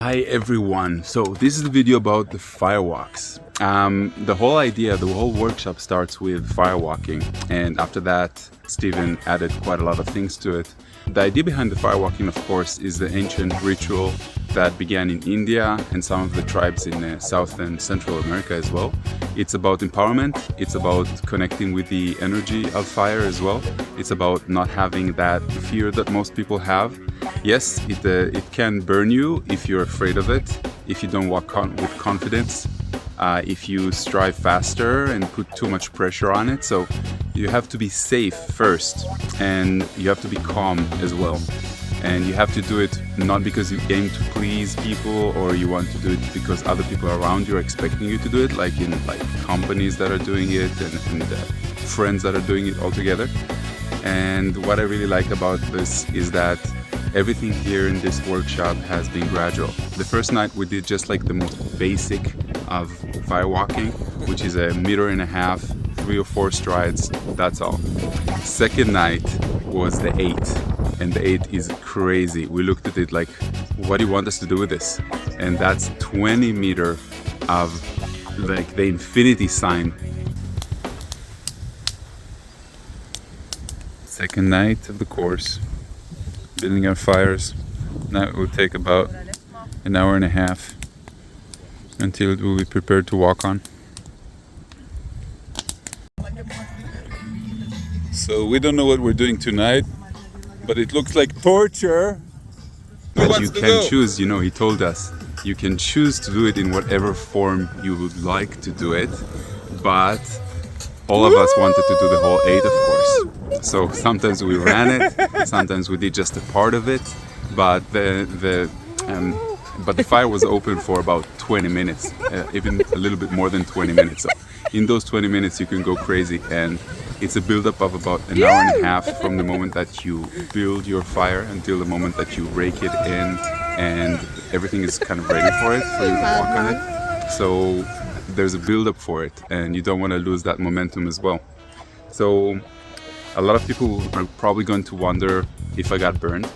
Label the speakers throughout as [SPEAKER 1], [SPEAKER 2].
[SPEAKER 1] Hi everyone, so this is the video about the Firewalks. The whole idea, the whole workshop starts with firewalking, and after that Stephen added quite a lot of things to it. The idea behind the firewalking, of course, is the ancient ritual that began in India and some of the tribes in South and Central America as well. It's about empowerment, it's about connecting with the energy of fire as well. It's about not having that fear that most people have. Yes, it can burn you if you're afraid of it, if you don't walk with confidence, if you strive faster and put too much pressure on it. So you have to be safe first, and you have to be calm as well. And you have to do it not because you aim to please people or you want to do it because other people around you are expecting you to do it, like in companies that are doing it and friends that are doing it all together. And what I really like about this is that everything here in this workshop has been gradual. The first night we did just like the most basic of firewalking, which is 1.5 meters, 3 or 4 strides, that's all. Second night was the 8, and the 8 is crazy. We looked at it like, what do you want us to do with this? And that's 20 meters of like the infinity sign. Second night of the course, building our fires. Now it will take about 1.5 hours until it will be prepared to walk on. So we don't know what we're doing tonight, but it looks like torture. But you can choose, he told us, you can choose to do it in whatever form you would like to do it, but all of us wanted to do the whole 8, of course. So sometimes we ran it, sometimes we did just a part of it, but the fire was open for about 20 minutes, even a little bit more than 20 minutes. So in those 20 minutes you can go crazy, and it's a build-up of about 1.5 hours from the moment that you build your fire until the moment that you rake it in and everything is kind of ready for you to walk on it. So there's a build-up for it, and you don't want to lose that momentum as well. So a lot of people are probably going to wonder if I got burned,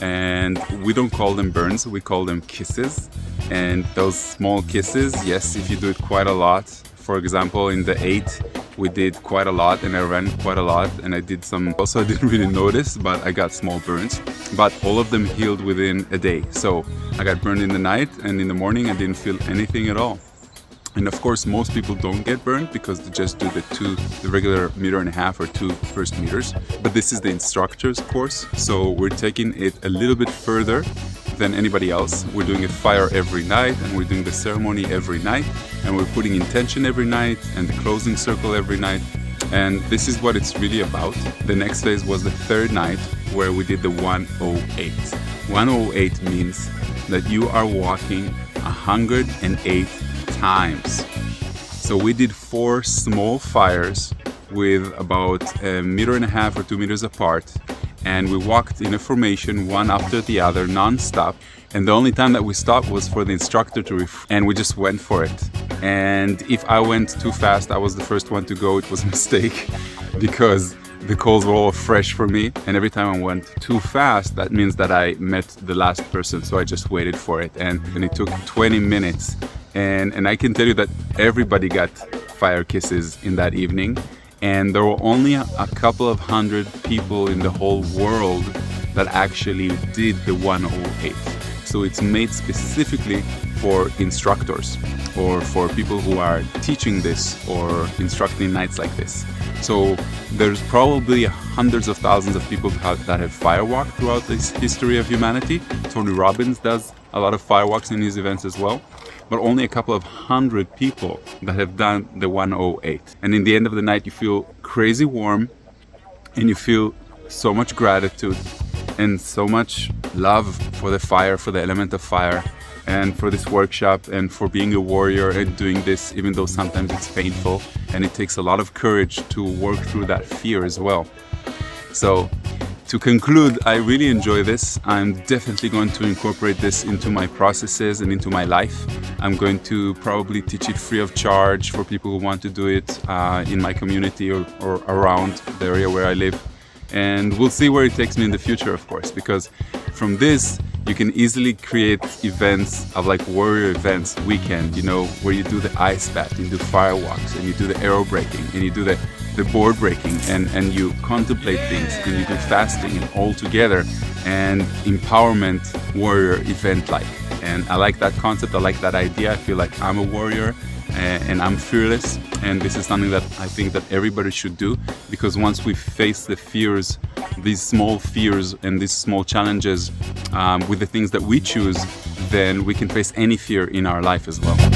[SPEAKER 1] and we don't call them burns, we call them kisses. And those small kisses, yes, if you do it quite a lot. For example, in the 8 we did quite a lot, and I ran quite a lot, and I did some also I didn't really notice, but I got small burns, but all of them healed within a day. So I got burned in the night, and in the morning I didn't feel anything at all. And of course, most people don't get burned because they just do the regular 1.5 meters or 2 first meters. But this is the instructor's course, so we're taking it a little bit further than anybody else. We're doing a fire every night, and we're doing the ceremony every night, and we're putting intention every night and the closing circle every night. And this is what it's really about. The next phase was the 3rd night, where we did the 108. 108 means that you are walking 108 times. So we did 4 small fires with about 1.5 meters or 2 meters apart, and we walked in a formation one after the other non-stop, and the only time that we stopped was for the instructor to and we just went for it. And if I went too fast, I was the first one to go. It was a mistake because the coals were all fresh for me, and every time I went too fast, that means that I met the last person, so I just waited for it, and it took 20 minutes. And I can tell you that everybody got fire kisses in that evening, and there were only a couple of 100 people in the whole world that actually did the 108. So it's made specifically for instructors or for people who are teaching this or instructing nights like this. So there's probably hundreds of thousands of people that have firewalked throughout this history of humanity. Tony Robbins does a lot of firewalks in his events as well, but only a couple of 100 people that have done the 108. And in the end of the night, you feel crazy warm, and you feel so much gratitude and so much love for the fire, for the element of fire, and for this workshop, and for being a warrior and doing this, even though sometimes it's painful, and it takes a lot of courage to work through that fear as well. So to conclude, I really enjoy this. I'm definitely going to incorporate this into my processes and into my life. I'm going to probably teach it free of charge for people who want to do it in my community or around the area where I live. And we'll see where it takes me in the future, of course, because from this You can easily create events of like warrior events, weekend, you know, where you do the ice bath, you do firewalks, and you do the aero breaking, and you do the board breaking, and you contemplate things, and you do fasting, and all together, and empowerment warrior event like. And I like that concept, I like that idea. I feel like I'm a warrior and I'm fearless, and this is something that I think that everybody should do, because once we face the fears, these small fears and these small challenges with the things that we choose, then we can face any fear in our life as well.